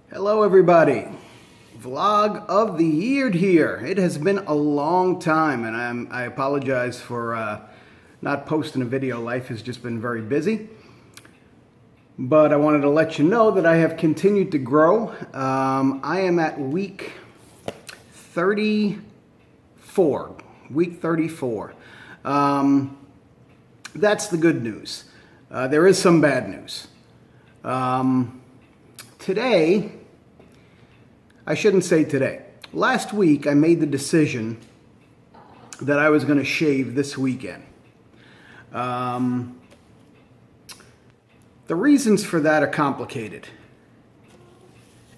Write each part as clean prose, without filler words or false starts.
Hello everybody, vlog of the year here. It has been a long time and I apologize for not posting a video. Life has just been very busy. But I wanted to let you know that I have continued to grow. I am at week 34. Week 34. That's the good news. There is some bad news. Today, I shouldn't say today. Last week, I made the decision that I was going to shave this weekend. The reasons for that are complicated.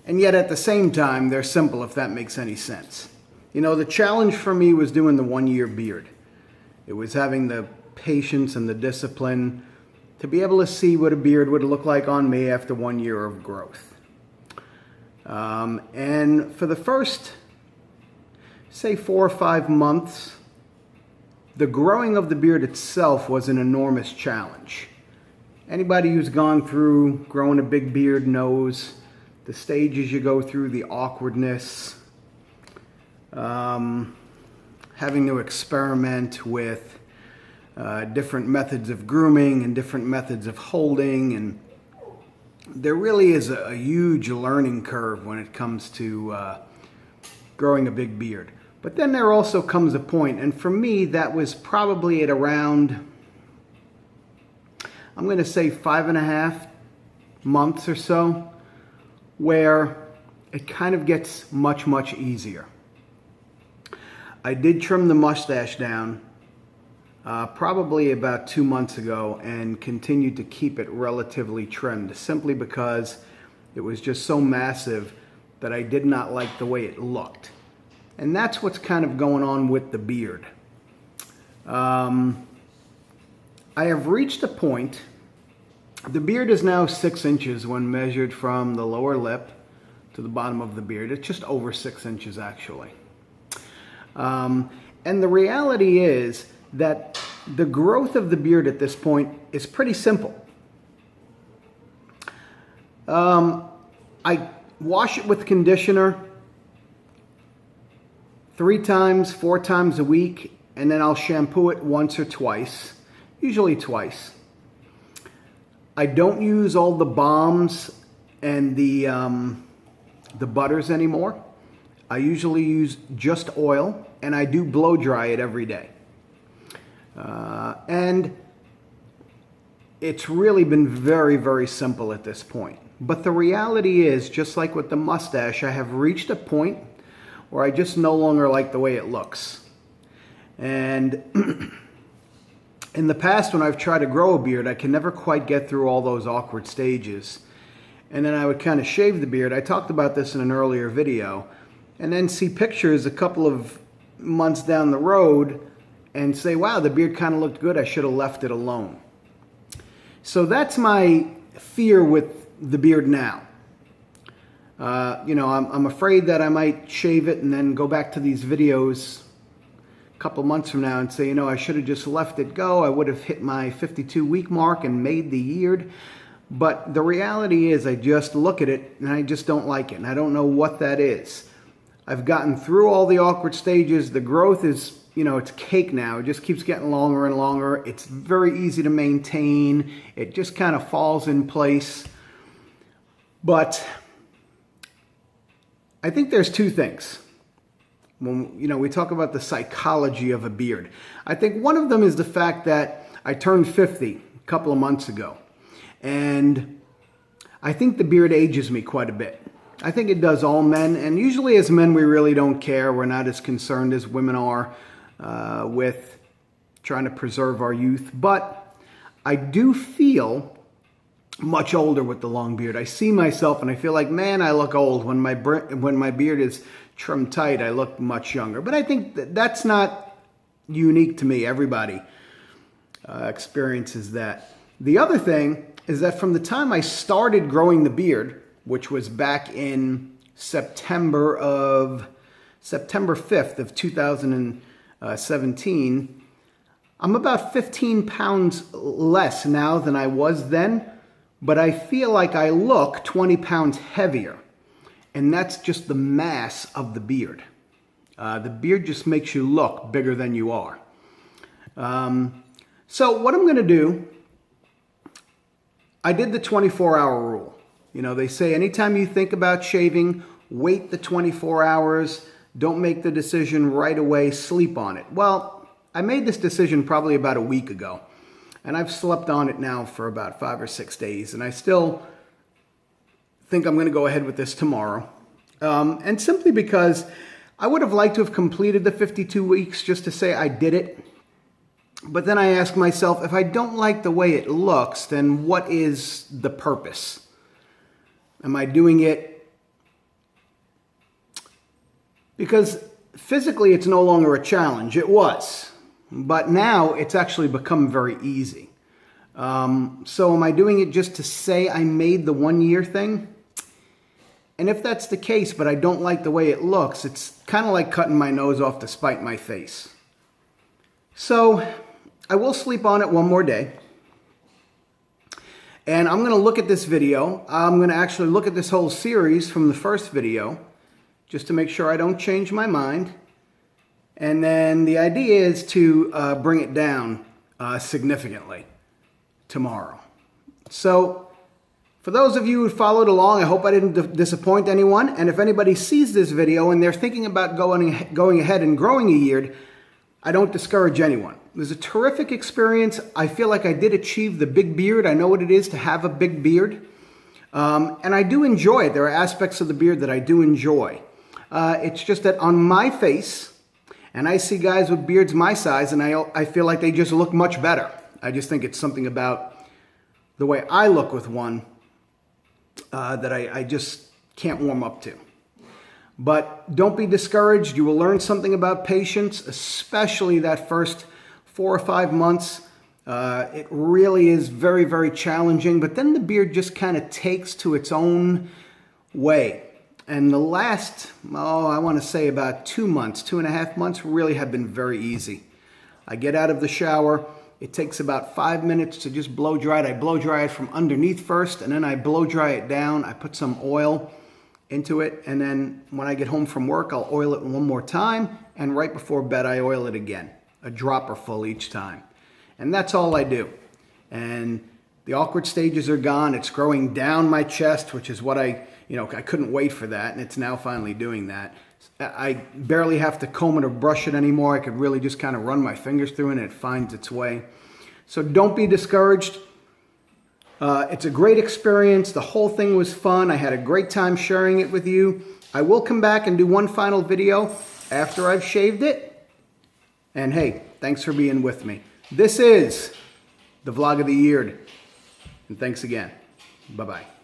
And yet at the same time, they're simple, if that makes any sense. You know, the challenge for me was doing the 1-year beard. It was having the patience and the discipline to be able to see what a beard would look like on me after 1 year of growth. And for the first, say 4 or 5 months, the growing of the beard itself was an enormous challenge. Anybody who's gone through growing a big beard knows the stages you go through, the awkwardness, having to experiment with different methods of grooming and different methods of holding, and there really is a huge learning curve when it comes to growing a big beard. But then there also comes a point, and for me that was probably at around, I'm going to say 5.5 months or so, where it kind of gets much easier. I did trim the mustache down probably about 2 months ago and continued to keep it relatively trimmed simply because it was just so massive that I did not like the way it looked. And that's what's kind of going on with the beard. I have reached a point, the beard is now 6 inches when measured from the lower lip to the bottom of the beard. It's just over 6 inches actually. And the reality is that the growth of the beard at this point is pretty simple. I wash it with conditioner 3 times, 4 times a week, and then I'll shampoo it once or twice, usually twice. I don't use all the balms and the butters anymore. I usually use just oil, and I do blow dry it every day. And it's really been very simple at this point. But the reality is, just like with the mustache, I have reached a point where I just no longer like the way it looks. And in the past, when I've tried to grow a beard, I can never quite get through all those awkward stages. And then I would kind of shave the beard. I talked about this in an earlier video. And then see pictures a couple of months down the road and say, wow, the beard kind of looked good. I should have left it alone. So that's my fear with the beard now. You know, I'm afraid that I might shave it and then go back to these videos a couple months from now and say, you know, I should have just left it go. I would have hit my 52-week mark and made the year. But the reality is I just look at it and I just don't like it. And I don't know what that is. I've gotten through all the awkward stages. The growth is, you know, it's cake now. It just keeps getting longer and longer. It's very easy to maintain. It just kind of falls in place. But I think there's 2 things. When, you know, we talk about the psychology of a beard. I think one of them is the fact that I turned 50 a couple of months ago. And I think the beard ages me quite a bit. I think it does all men, and usually as men we really don't care. We're not as concerned as women are with trying to preserve our youth. But I do feel much older with the long beard. I see myself and I feel like, man, I look old. When my beard is trimmed tight, I look much younger. But I think that's not unique to me. Everybody experiences that. The other thing is that from the time I started growing the beard, which was back in September 5th of 2017, I'm about 15 pounds less now than I was then, but I feel like I look 20 pounds heavier. and that's just the mass of the beard. The beard just makes you look bigger than you are. So what I'm going to do, I did the 24-hour rule. You know, they say anytime you think about shaving, wait the 24 hours, don't make the decision right away, sleep on it. Well, I made this decision probably about a week ago, and I've slept on it now for about 5 or 6 days, and I still think I'm going to go ahead with this tomorrow. And simply because I would have liked to have completed the 52 weeks just to say I did it. But then I ask myself, if I don't like the way it looks, then what is the purpose? Am I doing it because physically it's no longer a challenge? It was, but now it's actually become very easy. So am I doing it just to say I made the 1 year thing? And if that's the case, but I don't like the way it looks, it's kind of like cutting my nose off to spite my face. So I will sleep on it one more day. And I'm going to look at this video. I'm going to actually look at this whole series from the first video just to make sure I don't change my mind. And then the idea is to bring it down significantly tomorrow. So for those of you who followed along, I hope I didn't disappoint anyone. And if anybody sees this video and they're thinking about going ahead and growing a beard, I don't discourage anyone. It was a terrific experience. I feel like I did achieve the big beard. I know what it is to have a big beard. And I do enjoy it. There are aspects of the beard that I do enjoy. It's just that on my face, and I see guys with beards my size, and I feel like they just look much better. I just think it's something about the way I look with one that I just can't warm up to. But don't be discouraged. You will learn something about patience, especially that first 4 or 5 months. It really is very, very challenging. But then the beard just kind of takes to its own way. And the last, I want to say about 2 months, 2.5 months really have been very easy. I get out of the shower. It takes about 5 minutes to just blow dry it. I blow dry it from underneath first, and then I blow dry it down. I put some oil into it, and then when I get home from work, I'll oil it one more time, and right before bed, I oil it again, a dropper full each time. And that's all I do. And the awkward stages are gone. It's growing down my chest, which is what I couldn't wait for that, and it's now finally doing that. I barely have to comb it or brush it anymore. I could really just kind of run my fingers through it, and it finds its way. So don't be discouraged. It's a great experience. The whole thing was fun. I had a great time sharing it with you. I will come back and do one final video after I've shaved it. And hey, thanks for being with me. This is the Vlog of the Year. And thanks again. Bye-bye.